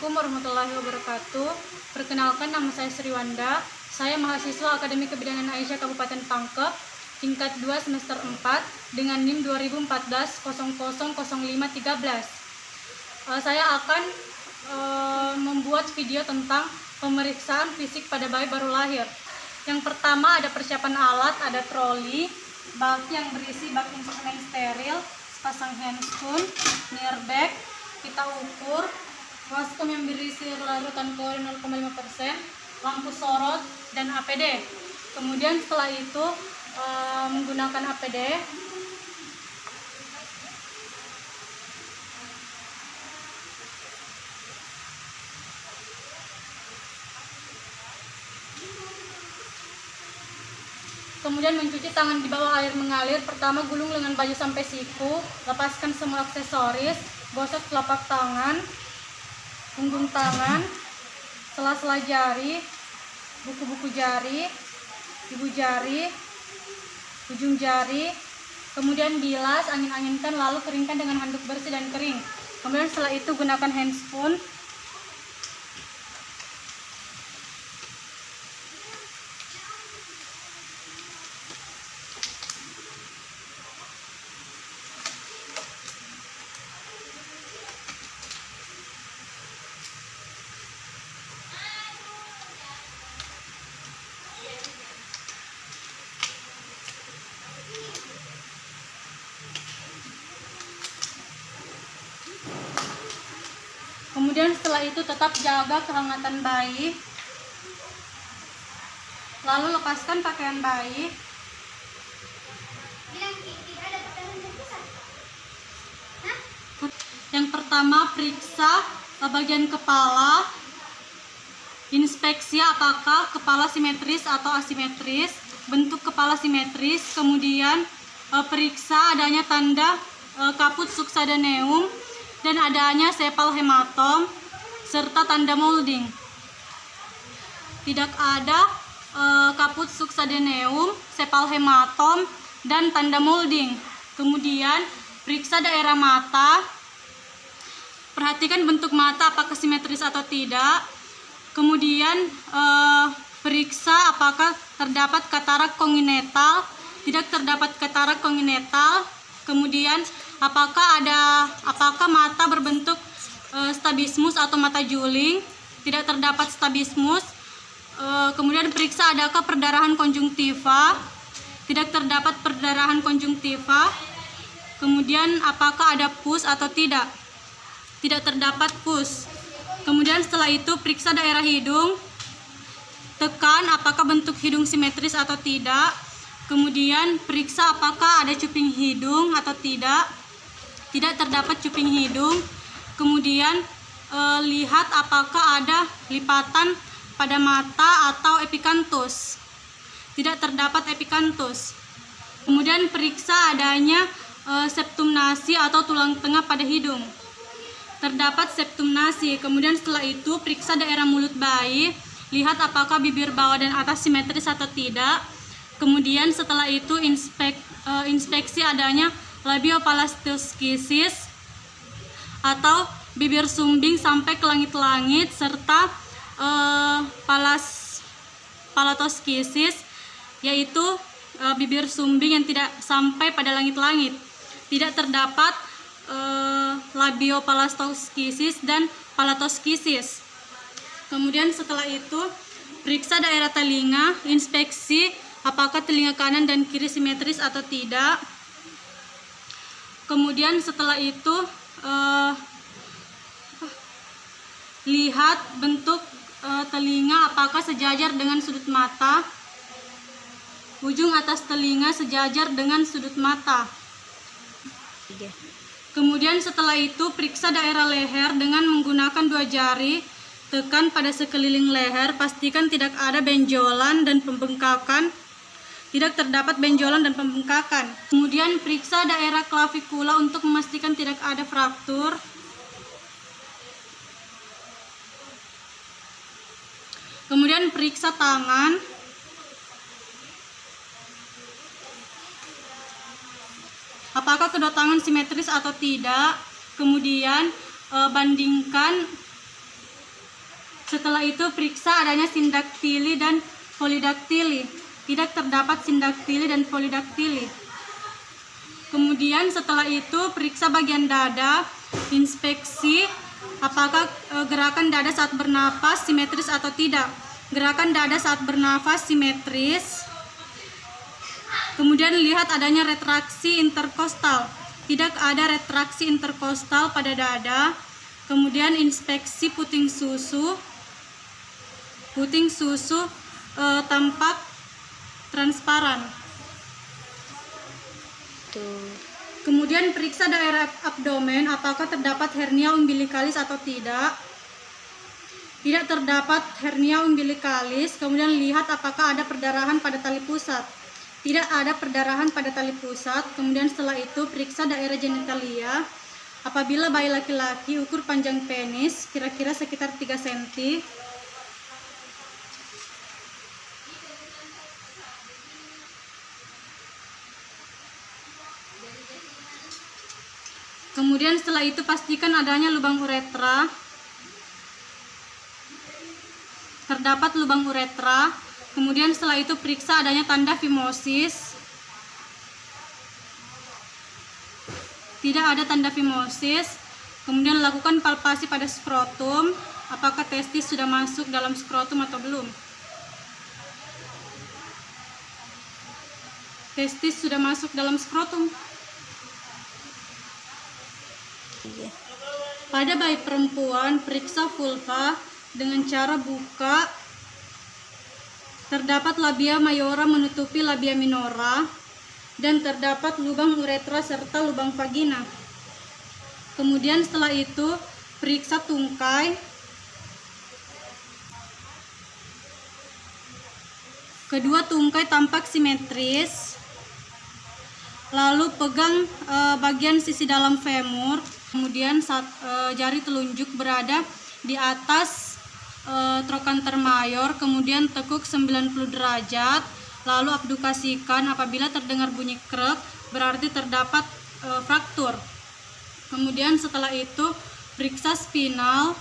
Assalamualaikum warahmatullahi wabarakatuh. Perkenalkan, nama saya Sriwanda. Saya mahasiswa Akademi Kebidanan Aisyah Kabupaten Pangkep, tingkat 2 semester 4 dengan NIM 2014000513. Saya akan membuat video tentang pemeriksaan fisik pada bayi baru lahir. Yang pertama ada persiapan alat, ada troli, bak yang berisi bak instrumen steril, sepasang handscoon, near bag, kita ukur, waskom yang berisi larutan klorin 0,5%, lampu sorot, dan APD. Kemudian setelah itu menggunakan APD, kemudian mencuci tangan di bawah air mengalir. Pertama gulung lengan baju sampai siku, lepaskan semua aksesoris, gosok telapak tangan, punggung tangan, sela-sela jari, buku-buku jari, ibu jari, ujung jari, kemudian bilas, angin-anginkan, lalu keringkan dengan handuk bersih dan kering. Kemudian setelah itu gunakan handscoon. Kemudian setelah itu tetap jaga kehangatan bayi. Lalu lepaskan pakaian bayi. Yang pertama periksa bagian kepala. Inspeksi apakah kepala simetris atau asimetris. Bentuk kepala simetris. Kemudian periksa adanya tanda kaput suksadeneum dan adanya sepal hematom serta tanda molding. Tidak ada kaput suksadeneum, sepal hematom, dan tanda molding. Kemudian periksa daerah mata. Perhatikan bentuk mata apakah simetris atau tidak. Kemudian periksa apakah terdapat katarak kongenital. Tidak terdapat katarak kongenital. Kemudian apakah mata berbentuk strabismus atau mata juling. Tidak terdapat strabismus. Kemudian periksa adakah perdarahan konjungtiva. Tidak terdapat perdarahan konjungtiva. Kemudian apakah ada pus atau tidak. Tidak terdapat pus. Kemudian setelah itu periksa daerah hidung. Tekan apakah bentuk hidung simetris atau tidak. Kemudian periksa apakah ada cuping hidung atau tidak. Tidak terdapat cuping hidung. Kemudian lihat apakah ada lipatan pada mata atau epikanthus. Tidak terdapat epikanthus. Kemudian periksa adanya septum nasi atau tulang tengah pada hidung. Terdapat septum nasi. Kemudian setelah itu periksa daerah mulut bayi. Lihat apakah bibir bawah dan atas simetris atau tidak. Kemudian setelah itu inspeksi adanya labiopalastoskisis atau bibir sumbing sampai ke langit-langit serta palatoskisis, yaitu bibir sumbing yang tidak sampai pada langit-langit. Tidak terdapat labiopalastoskisis dan palatoskisis. Kemudian setelah itu periksa daerah telinga, inspeksi apakah telinga kanan dan kiri simetris atau tidak. Kemudian setelah itu lihat bentuk telinga apakah sejajar dengan sudut mata. Ujung atas telinga sejajar dengan sudut mata. Kemudian setelah itu periksa daerah leher dengan menggunakan 2 jari. Tekan pada sekeliling leher, pastikan tidak ada benjolan dan pembengkakan. Tidak terdapat benjolan dan pembengkakan. Kemudian periksa daerah klavikula untuk memastikan tidak ada fraktur. Kemudian periksa tangan. Apakah kedua tangan simetris atau tidak. Kemudian bandingkan Setelah itu periksa adanya sindaktili dan polidaktili. Tidak terdapat sindaktili dan polidaktili. Kemudian setelah itu periksa bagian dada, inspeksi apakah gerakan dada saat bernapas simetris atau tidak. Gerakan dada saat bernafas simetris. Kemudian lihat adanya retraksi interkostal. Tidak ada retraksi interkostal pada dada. Kemudian inspeksi puting susu. Puting susu tampak transparan. Kemudian periksa daerah abdomen apakah terdapat hernia umbilikalis atau tidak. Tidak terdapat hernia umbilikalis. Kemudian lihat apakah ada perdarahan pada tali pusat. Tidak ada perdarahan pada tali pusat. Kemudian setelah itu periksa daerah genitalia. Apabila bayi laki-laki, ukur panjang penis kira-kira sekitar 3 cm. Kemudian setelah itu pastikan adanya lubang uretra. Terdapat lubang uretra. Kemudian setelah itu periksa adanya tanda fimosis. Tidak ada tanda fimosis. Kemudian lakukan palpasi pada skrotum. Apakah testis sudah masuk dalam skrotum atau belum? Testis sudah masuk dalam skrotum. Pada bayi perempuan, periksa vulva dengan cara buka. Terdapat labia mayora menutupi labia minora dan terdapat lubang uretra serta lubang vagina. Kemudian setelah itu periksa tungkai. Kedua tungkai tampak simetris. Lalu pegang bagian sisi dalam femur. Kemudian jari telunjuk berada di atas trochanter mayor. Kemudian tekuk 90 derajat. Lalu abdukasikan. Apabila terdengar bunyi krek, berarti terdapat fraktur. Kemudian setelah itu periksa spinal.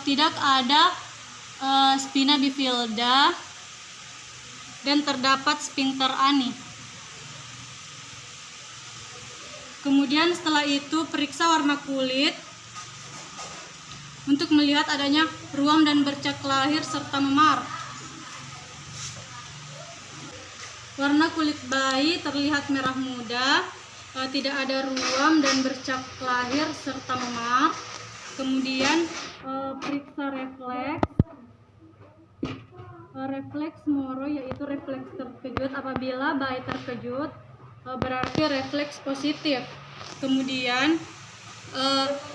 Tidak ada spina bifida dan terdapat sphincter ani. Kemudian setelah itu periksa warna kulit untuk melihat adanya ruam dan bercak lahir serta memar. Warna kulit bayi terlihat merah muda, tidak ada ruam dan bercak lahir serta memar. Kemudian periksa refleks. Refleks Moro yaitu refleks terkejut. Apabila bayi terkejut berarti refleks positif. Kemudian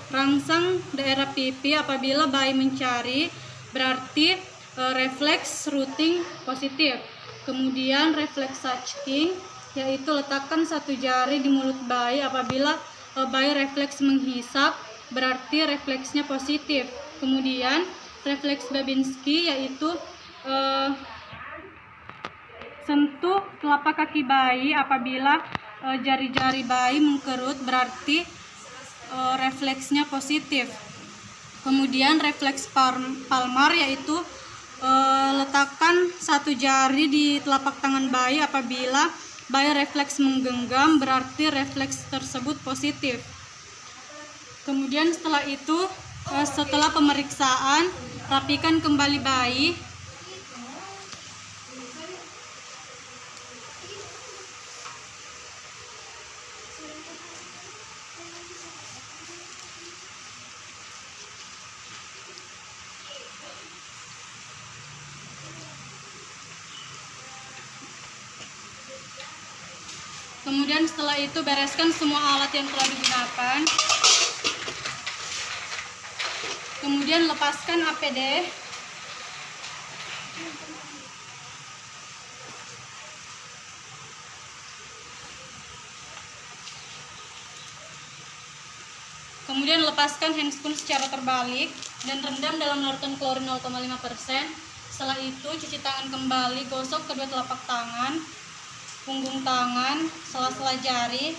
rangsang daerah pipi. Apabila bayi mencari berarti refleks rooting positif. Kemudian refleks Sachking yaitu letakkan satu jari di mulut bayi. Apabila bayi refleks menghisap berarti refleksnya positif. Kemudian refleks Babinski yaitu sentuh telapak kaki bayi. Apabila jari-jari bayi mengkerut berarti refleksnya positif. Kemudian refleks palmar yaitu letakkan satu jari di telapak tangan bayi. Apabila bayi refleks menggenggam berarti refleks tersebut positif. Kemudian setelah itu setelah pemeriksaan rapikan kembali bayi. Kemudian setelah itu bereskan semua alat yang telah digunakan. Kemudian lepaskan APD. Kemudian lepaskan handscoon secara terbalik dan rendam dalam larutan klorin 0,5%. Setelah itu cuci tangan kembali, gosok kedua telapak tangan, punggung tangan, sela-sela jari.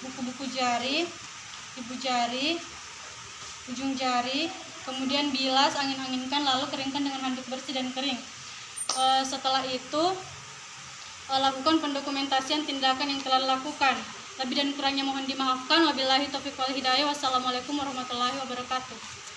buku-buku jari, ibu jari, ujung jari, kemudian bilas, angin-anginkan, lalu keringkan dengan handuk bersih dan kering. Setelah itu lakukan pendokumentasian tindakan yang telah dilakukan. Lebih dan kurangnya mohon dimaafkan. Wabillahi taufiq wal hidayah. Wassalamualaikum warahmatullahi wabarakatuh.